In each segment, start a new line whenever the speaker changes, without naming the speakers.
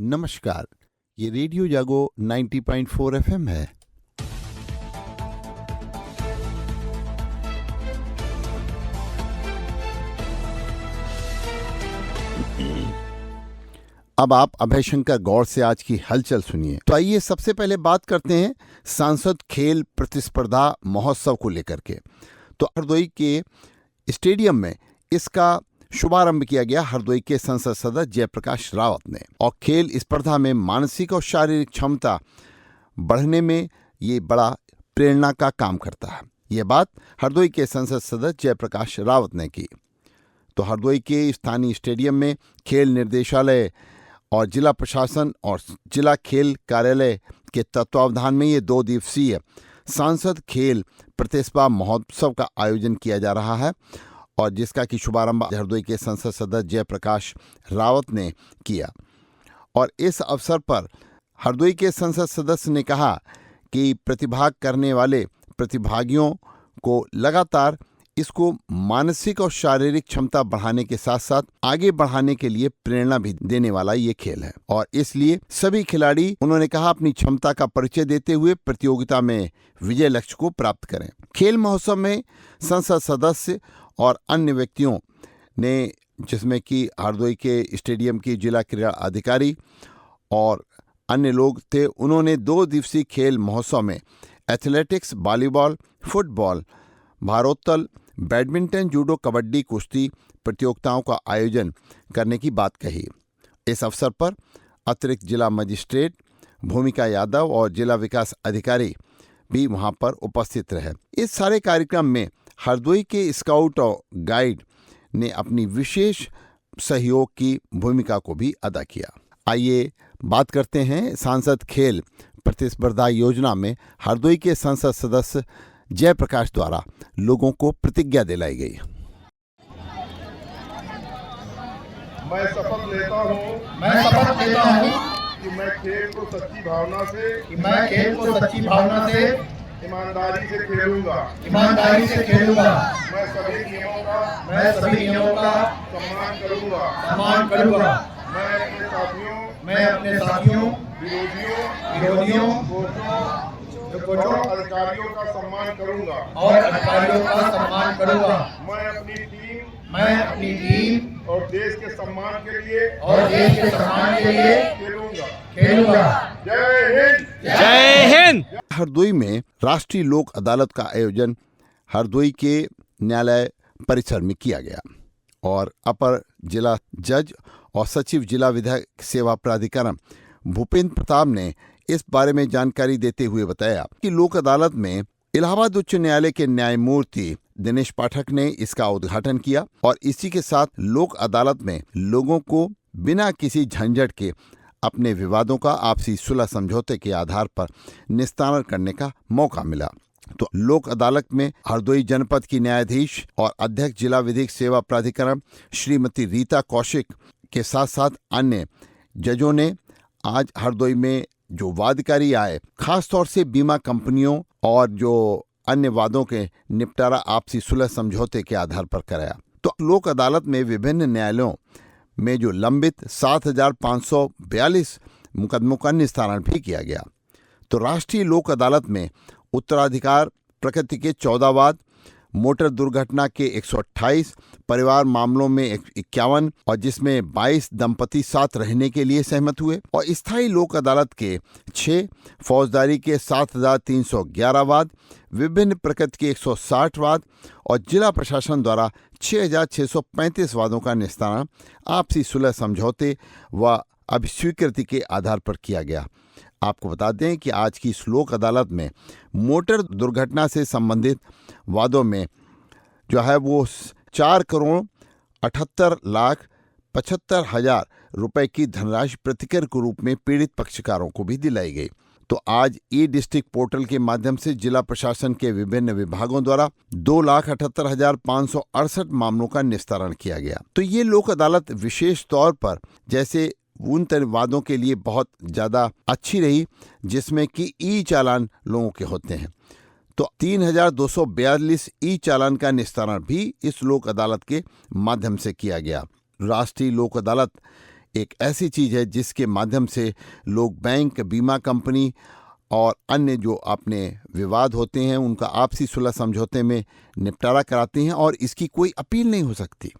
नमस्कार, ये रेडियो जागो 90.4 एफएम है। अब आप अभय शंकर गौड़ से आज की हलचल सुनिए। तो आइए सबसे पहले बात करते हैं सांसद खेल प्रतिस्पर्धा महोत्सव को लेकर के। तो हरदोई के स्टेडियम में इसका शुभारंभ किया गया हरदोई के संसद सदस्य जयप्रकाश रावत ने। और खेल स्पर्धा में मानसिक और शारीरिक क्षमता बढ़ने में ये बड़ा प्रेरणा का काम करता है। ये बात हरदोई के संसद सदस्य जयप्रकाश रावत ने की। तो हरदोई के स्थानीय स्टेडियम में खेल निर्देशालय और जिला प्रशासन और जिला खेल कार्यालय के तत्वावधान में ये 2 दिवसीय सांसद खेल प्रतिस्पर्धा महोत्सव का आयोजन किया जा रहा है, और जिसका कि शुभारंभ हरदोई के संसद सदस्य जयप्रकाश रावत ने किया। और इस अवसर पर हरदोई के संसद सदस्य ने कहा कि प्रतिभाग करने वाले प्रतिभागियों को लगातार इसको मानसिक और शारीरिक क्षमता बढ़ाने के साथ साथ आगे बढ़ाने के लिए प्रेरणा भी देने वाला ये खेल है। और इसलिए सभी खिलाड़ी, उन्होंने कहा, अपनी क्षमता का परिचय देते हुए प्रतियोगिता में विजय लक्ष्य को प्राप्त करें। खेल महोत्सव में संसद सदस्य और अन्य व्यक्तियों ने, जिसमें कि हरदोई के स्टेडियम की जिला क्रीड़ा अधिकारी और अन्य लोग थे, उन्होंने 2 दिवसीय खेल महोत्सव में एथलेटिक्स, वॉलीबॉल, फुटबॉल, भारोत्तोलन, बैडमिंटन, जूडो, कबड्डी, कुश्ती प्रतियोगिताओं का आयोजन करने की बात कही। इस अवसर पर अतिरिक्त जिला मजिस्ट्रेट भूमिका यादव और जिला विकास अधिकारी भी वहां पर उपस्थित रहे। इस सारे कार्यक्रम में हरदोई के स्काउट और गाइड ने अपनी विशेष सहयोग की भूमिका को भी अदा किया। आइए बात करते हैं सांसद खेल प्रतिस्पर्धा योजना में हरदोई के संसद सदस्य जयप्रकाश द्वारा लोगों को प्रतिज्ञा दिलाई गई।
मैं शपथ लेता हूँ कि मैं खेल को सच्ची भावना से ईमानदारी से खेलूंगा। मैं सभी नियमों का सम्मान करूंगा। मैं अपने साथियों, विरोधियों, कोचों और अधिकारियों का सम्मान करूंगा। मैं अपनी टीम और देश के सम्मान के लिए खेलूंगा।
जय हिंद। हरदोई में राष्ट्रीय लोक अदालत का आयोजन हरदोई के न्यायालय परिसर में किया गया, और अपर जिला जज और सचिव जिला विधिक सेवा प्राधिकरण भूपेंद्र प्रताप ने इस बारे में जानकारी देते हुए बताया कि लोक अदालत में इलाहाबाद उच्च न्यायालय के न्यायमूर्ति दिनेश पाठक ने इसका उद्घाटन किया। और इसी के साथ लोक अदालत में लोगों को बिना किसी झंझट के अपने विवादों का आपसी सुलह समझौते के आधार पर निस्तारण करने का मौका मिला। तो लोक अदालत में हरदोई जनपद की न्यायाधीश और अध्यक्ष जिला विधिक सेवा प्राधिकरण श्रीमती रीता कौशिक के साथ साथ अन्य जजों ने आज हरदोई में जो वादकारी आए, खास तौर से बीमा कंपनियों और जो अन्य वादों के निपटारा आपसी सुलह समझौते के आधार पर कराया। तो लोक अदालत में विभिन्न न्यायालयों में जो लंबित 7,542 मुकदमों का निस्तारण भी किया गया। तो राष्ट्रीय लोक अदालत में उत्तराधिकार प्रकृति के 14 वाद, मोटर दुर्घटना के 128, परिवार मामलों में 51, और जिसमें 22 दंपति साथ रहने के लिए सहमत हुए, और स्थायी लोक अदालत के 6, फौजदारी के 7,311 वाद, विभिन्न प्रकृति के 160 वाद, और जिला प्रशासन द्वारा 6,635 वादों का निस्तारण आपसी सुलह समझौते व अभिस्वीकृति के आधार पर किया गया। आपको बता दें कि आज की इस लोक अदालत में मोटर दुर्घटना से संबंधित वादों में जो है वो 4,78,75,000 रुपए की धनराशि प्रतिकर के रूप में पीड़ित पक्षकारों को भी दिलाई गई। तो आज ई डिस्ट्रिक्ट पोर्टल के माध्यम से जिला प्रशासन के विभिन्न विभागों द्वारा 2,78,568 मामलों का निस्तारण किया गया। तो ये लोक अदालत विशेष तौर पर जैसे उन वादों के लिए बहुत ज़्यादा अच्छी रही जिसमें कि ई चालान लोगों के होते हैं। तो 3,242 ई चालान का निस्तारण भी इस लोक अदालत के माध्यम से किया गया। राष्ट्रीय लोक अदालत एक ऐसी चीज़ है जिसके माध्यम से लोग बैंक, बीमा कंपनी और अन्य जो अपने विवाद होते हैं उनका आपसी सुलह समझौते में निपटारा कराते हैं और इसकी कोई अपील नहीं हो सकती।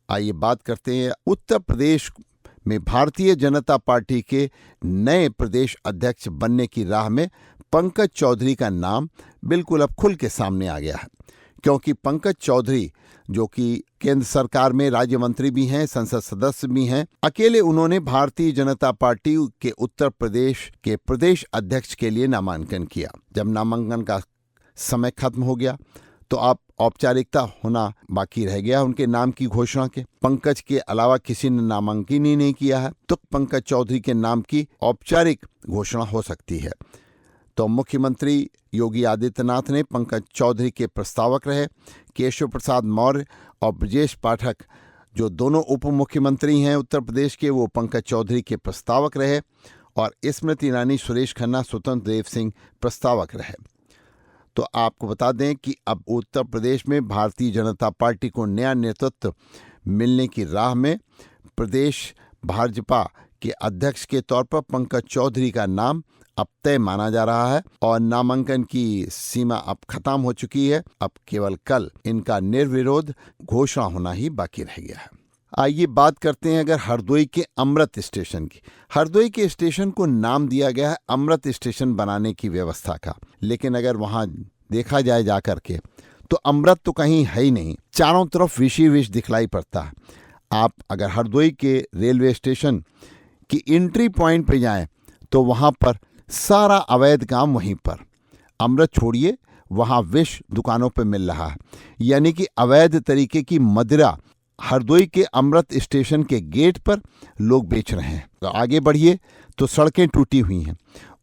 आइए बात करते हैं उत्तर प्रदेश में भारतीय जनता पार्टी के नए प्रदेश अध्यक्ष बनने की राह में पंकज चौधरी का नाम बिल्कुल अब खुल के सामने आ गया है, क्योंकि पंकज चौधरी जो कि केंद्र सरकार में राज्य मंत्री भी हैं, संसद सदस्य भी हैं, अकेले उन्होंने भारतीय जनता पार्टी के उत्तर प्रदेश के प्रदेश अध्यक्ष के लिए नामांकन किया। जब नामांकन का समय खत्म हो गया तो अब औपचारिकता होना बाकी रह गया उनके नाम की घोषणा के। पंकज के अलावा किसी ने नामांकन ही नहीं किया है, तो पंकज चौधरी के नाम की औपचारिक घोषणा हो सकती है। तो मुख्यमंत्री योगी आदित्यनाथ ने पंकज चौधरी के प्रस्तावक रहे। केशव प्रसाद मौर्य और ब्रजेश पाठक जो दोनों उप मुख्यमंत्री हैं उत्तर प्रदेश के, वो पंकज चौधरी के प्रस्तावक रहे और स्मृति ईरानी, सुरेश खन्ना, स्वतंत्र देव सिंह प्रस्तावक रहे। तो आपको बता दें कि अब उत्तर प्रदेश में भारतीय जनता पार्टी को नया नेतृत्व मिलने की राह में प्रदेश भाजपा के अध्यक्ष के तौर पर पंकज चौधरी का नाम अब तय माना जा रहा है और नामांकन की सीमा अब खत्म हो चुकी है। अब केवल कल इनका निर्विरोध घोषणा होना ही बाकी रह गया है। आइए बात करते हैं अगर हरदोई के अमृत स्टेशन की। हरदोई के स्टेशन को नाम दिया गया है अमृत स्टेशन बनाने की व्यवस्था का, लेकिन अगर वहां देखा जाए जाकर के तो अमृत तो कहीं है ही नहीं, चारों तरफ विष ही विष दिखलाई पड़ता है। आप अगर हरदोई के रेलवे स्टेशन की एंट्री पॉइंट पे जाएं तो वहां पर सारा अवैध काम वहीं पर, अमृत छोड़िए वहां विष दुकानों पे मिल रहा है, यानी कि अवैध तरीके की मदिरा हरदोई के अमृत स्टेशन के गेट पर लोग बेच रहे हैं। तो आगे बढ़िए तो सड़कें टूटी हुई हैं,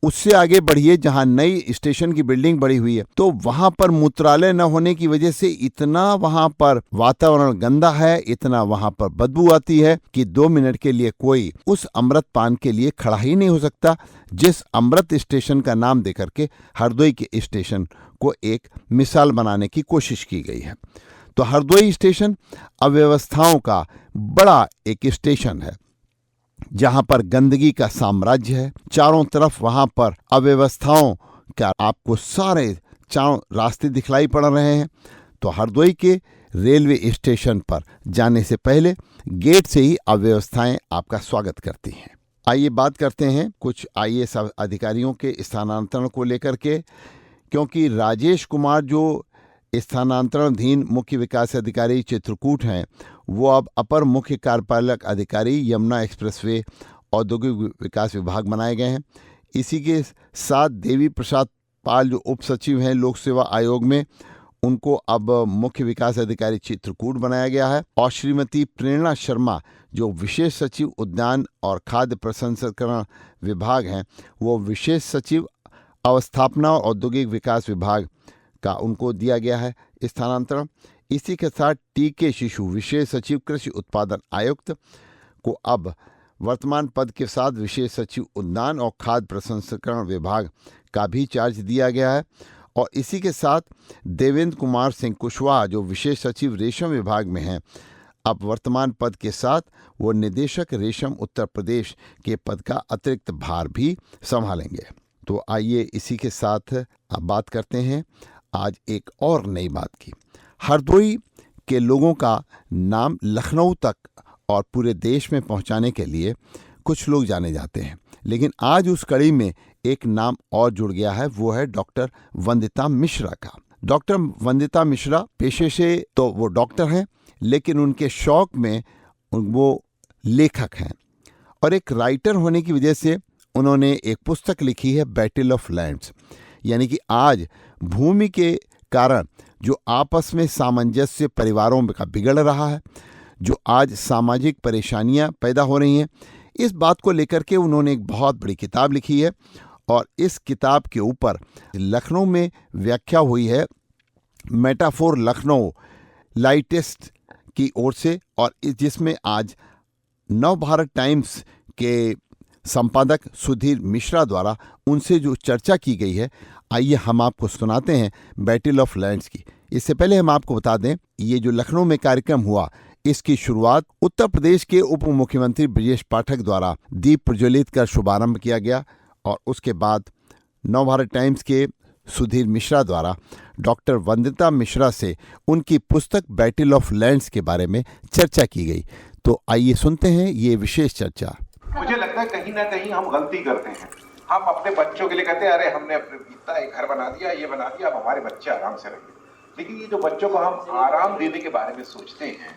उससे आगे बढ़िए जहां नई स्टेशन की बिल्डिंग बड़ी हुई है तो वहां पर मूत्रालय न होने की वजह से इतना वहां पर वातावरण गंदा है, इतना वहां पर बदबू आती है कि 2 मिनट के लिए कोई उस अमृत पान के लिए खड़ा ही नहीं हो सकता, जिस अमृत स्टेशन का नाम देकर के हरदोई के स्टेशन को एक मिसाल बनाने की कोशिश की गई है। तो हरदोई स्टेशन अव्यवस्थाओं का बड़ा एक स्टेशन है जहां पर गंदगी का साम्राज्य है, चारों तरफ वहां पर अव्यवस्थाओं का आपको सारे चारों रास्ते दिखलाई पड़ रहे हैं। तो हरदोई के रेलवे स्टेशन पर जाने से पहले गेट से ही अव्यवस्थाएं आपका स्वागत करती हैं। आइए बात करते हैं कुछ IAS अधिकारियों के स्थानांतरण को लेकर के, क्योंकि राजेश कुमार जो स्थानांतरणाधीन मुख्य विकास अधिकारी चित्रकूट हैं, वो अब अपर मुख्य कार्यपालक अधिकारी यमुना एक्सप्रेसवे औद्योगिक विकास विभाग बनाए गए हैं। इसी के साथ देवी प्रसाद पाल जो उप सचिव हैं लोक सेवा आयोग में, उनको अब मुख्य विकास अधिकारी चित्रकूट बनाया गया है और श्रीमती प्रेरणा शर्मा जो विशेष सचिव उद्यान और खाद्य प्रसंस्करण विभाग हैं, वो विशेष सचिव अवस्थापना और औद्योगिक विकास विभाग का उनको दिया गया है स्थानांतरण। इसी के साथ TK शिशु विशेष सचिव कृषि उत्पादन आयुक्त को अब वर्तमान पद के साथ विशेष सचिव उद्यान और खाद्य प्रसंस्करण विभाग का भी चार्ज दिया गया है। और इसी के साथ देवेंद्र कुमार सिंह कुशवाहा जो विशेष सचिव रेशम विभाग में हैं, अब वर्तमान पद के साथ वो निदेशक रेशम उत्तर प्रदेश के पद का अतिरिक्त भार भी संभालेंगे। तो आइए इसी के साथ अब बात करते हैं आज एक और नई बात की। हरदोई के लोगों का नाम लखनऊ तक और पूरे देश में पहुंचाने के लिए कुछ लोग जाने जाते हैं, लेकिन आज उस कड़ी में एक नाम और जुड़ गया है, वो है डॉक्टर वंदिता मिश्रा का। डॉक्टर वंदिता मिश्रा पेशे से तो वो डॉक्टर हैं, लेकिन उनके शौक में वो लेखक हैं और एक राइटर होने की वजह से उन्होंने एक पुस्तक लिखी है बैटल ऑफ लैंड्स, यानी कि आज भूमि के कारण जो आपस में सामंजस्य परिवारों का बिगड़ रहा है, जो आज सामाजिक परेशानियां पैदा हो रही हैं, इस बात को लेकर के उन्होंने एक बहुत बड़ी किताब लिखी है और इस किताब के ऊपर लखनऊ में व्याख्या हुई है मेटाफोर लखनऊ लाइटेस्ट की ओर से, और जिसमें आज नवभारत टाइम्स के संपादक सुधीर मिश्रा द्वारा उनसे जो चर्चा की गई है, आइए हम आपको सुनाते हैं बैटल ऑफ लैंड्स की। इससे पहले हम आपको बता दें, ये जो लखनऊ में कार्यक्रम हुआ, इसकी शुरुआत उत्तर प्रदेश के उप मुख्यमंत्री ब्रजेश पाठक द्वारा दीप प्रज्वलित कर शुभारंभ किया गया और उसके बाद नवभारत टाइम्स के सुधीर मिश्रा द्वारा डॉक्टर वंदिता मिश्रा से उनकी पुस्तक बैटल ऑफ लैंड्स के बारे में चर्चा की गई। तो आइए सुनते हैं ये विशेष चर्चा।
मुझे लगता है कहीं ना कहीं हम गलती करते हैं। हम अपने बच्चों के लिए कहते हैं अरे हमने अपने इतना एक घर बना दिया, ये बना दिया, अब हमारे बच्चे आराम से रहेंगे। लेकिन ये जो बच्चों को हम आराम देने के बारे में सोचते हैं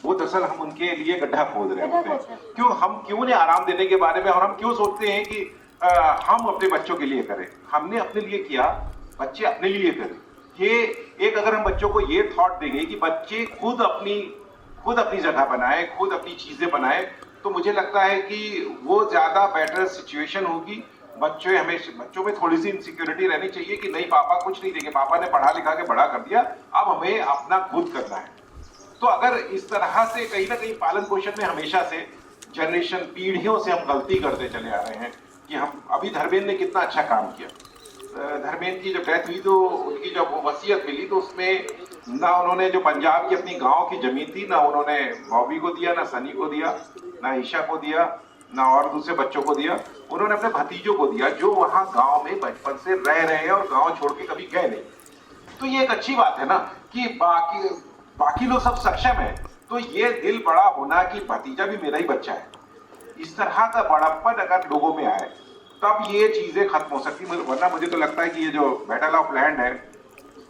वो दरअसल हम उनके लिए गड्ढा खोद रहे होते हैं। क्यों नहीं आराम देने के बारे में, और हम क्यों सोचते हैं कि हम अपने बच्चों के लिए करें। हमने अपने लिए किया, बच्चे अपने लिए करें। ये एक अगर हम बच्चों को ये थॉट देंगे कि बच्चे खुद अपनी जगह बनाए, खुद अपनी चीजें बनाए, तो मुझे लगता है कि वो ज्यादा बेटर सिचुएशन होगी। बच्चों में थोड़ी सी इनसिक्योरिटी रहनी चाहिए कि नहीं पापा कुछ नहीं देंगे, पापा ने पढ़ा लिखा के बड़ा कर दिया, अब हमें अपना खुद करना है। तो अगर इस तरह से कहीं ना कहीं पालन पोषण में हमेशा से जनरेशन पीढ़ियों से हम गलती करते चले आ रहे हैं कि हम अभी धर्मेंद्र ने कितना अच्छा काम किया। धर्मेंद्र की जब डेथ हुई तो उनकी जब वसीयत मिली तो उसमें ना उन्होंने जो पंजाब की अपनी गांव की जमीन थी, ना उन्होंने बॉबी को दिया, ना सनी को दिया, ना ईशा को दिया, ना और दूसरे बच्चों को दिया। उन्होंने अपने भतीजों को दिया जो वहां गांव में बचपन से रह रहे हैं और गांव छोड़ के कभी गए नहीं। तो ये एक अच्छी बात है ना कि बाकी लोग सब सक्षम है, तो ये दिल बड़ा होना कि भतीजा भी मेरा ही बच्चा है, इस तरह का बड़प्पन अगर लोगों में आए तब ये चीजें खत्म हो सकती। वरना मुझे तो लगता है कि ये जो बैटल ऑफ लैंड है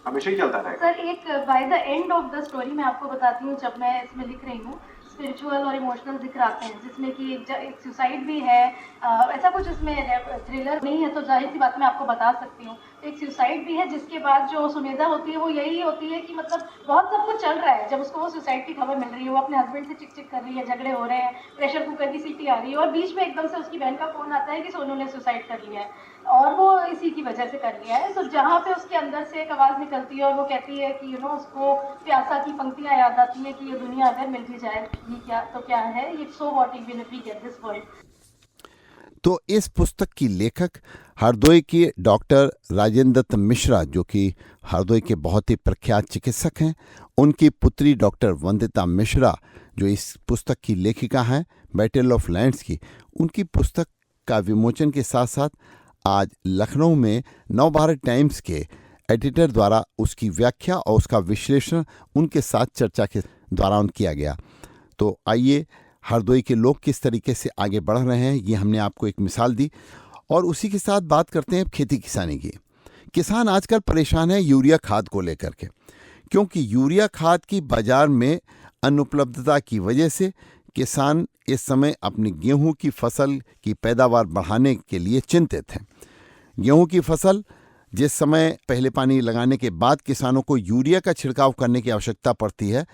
हमेशा ही चलता रहेगा।
सर, एक by the end of the story मैं आपको बताती हूँ, जब मैं इसमें लिख रही हूँ स्पिरिचुअल और इमोशनल जिक्र आते हैं जिसमें कि एक सुसाइड भी है। ऐसा कुछ इसमें थ्रिलर नहीं है तो जाहिर सी बात मैं आपको बता सकती हूँ। एक सुसाइड भी है जिसके बाद जो सुमेधा होती है वो यही होती है कि मतलब बहुत सब कुछ चल रहा है। जब उसको वो सुसाइड की खबर मिल रही है, वो अपने हस्बैंड से चिक चिक कर रही है, झगड़े हो रहे हैं, प्रेशर कुकर की सीटी आ रही है और बीच में एकदम से उसकी बहन का फोन आता है कि सोनू ने सुसाइड कर लिया है और वो इसी की वजह से कर लिया है। तो जहाँ पे उसके अंदर से एक आवाज़ निकलती है और वो कहती है कि उसको प्यासा की पंक्तियाँ याद आती हैं कि ये दुनिया अगर मिल भी जाए क्या है ये, so what even if we get this world.
तो इस पुस्तक की लेखक हरदोई के डॉक्टर राजेंद्र दत्त मिश्रा, जो कि हरदोई के बहुत ही प्रख्यात चिकित्सक हैं, उनकी पुत्री डॉक्टर वंदिता मिश्रा जो इस पुस्तक की लेखिका हैं बैटल ऑफ लैंड्स की, उनकी पुस्तक का विमोचन के साथ साथ आज लखनऊ में नवभारत टाइम्स के एडिटर द्वारा उसकी व्याख्या और उसका विश्लेषण उनके साथ चर्चा के दौरान किया गया। तो आइए हरदोई के लोग किस तरीके से आगे बढ़ रहे हैं ये हमने आपको एक मिसाल दी और उसी के साथ बात करते हैं खेती किसानी की। किसान आजकल परेशान है यूरिया खाद को लेकर के, क्योंकि यूरिया खाद की बाजार में अनुपलब्धता की वजह से किसान इस समय अपनी गेहूं की फसल की पैदावार बढ़ाने के लिए चिंतित हैं। गेहूं की फसल जिस समय पहले पानी लगाने के बाद किसानों को यूरिया का छिड़काव करने की आवश्यकता पड़ती है,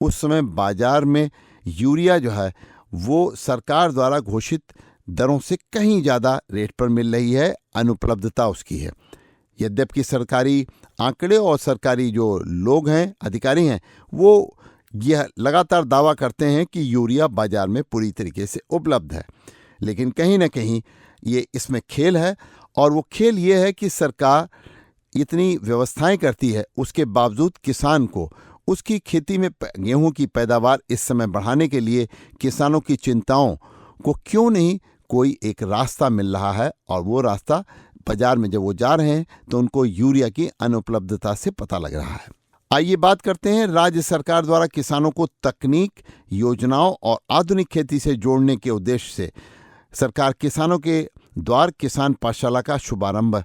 उस समय बाजार में यूरिया जो है वो सरकार द्वारा घोषित दरों से कहीं ज़्यादा रेट पर मिल रही है, अनुपलब्धता उसकी है। यद्यपि सरकारी आंकड़े और सरकारी जो लोग हैं, अधिकारी हैं, वो यह लगातार दावा करते हैं कि यूरिया बाजार में पूरी तरीके से उपलब्ध है, लेकिन कहीं ना कहीं ये इसमें खेल है। और वो खेल ये है कि सरकार इतनी व्यवस्थाएं करती है, उसके बावजूद किसान को उसकी खेती में गेहूं की पैदावार इस समय बढ़ाने के लिए किसानों की चिंताओं को क्यों नहीं कोई एक रास्ता मिल रहा है। और वो रास्ता बाजार में जब वो जा रहे हैं तो उनको यूरिया की अनुपलब्धता से पता लग रहा है। आइए बात करते हैं राज्य सरकार द्वारा किसानों को तकनीक, योजनाओं और आधुनिक खेती से जोड़ने के उद्देश्य से सरकार किसानों के द्वार किसान पाठशाला का शुभारंभ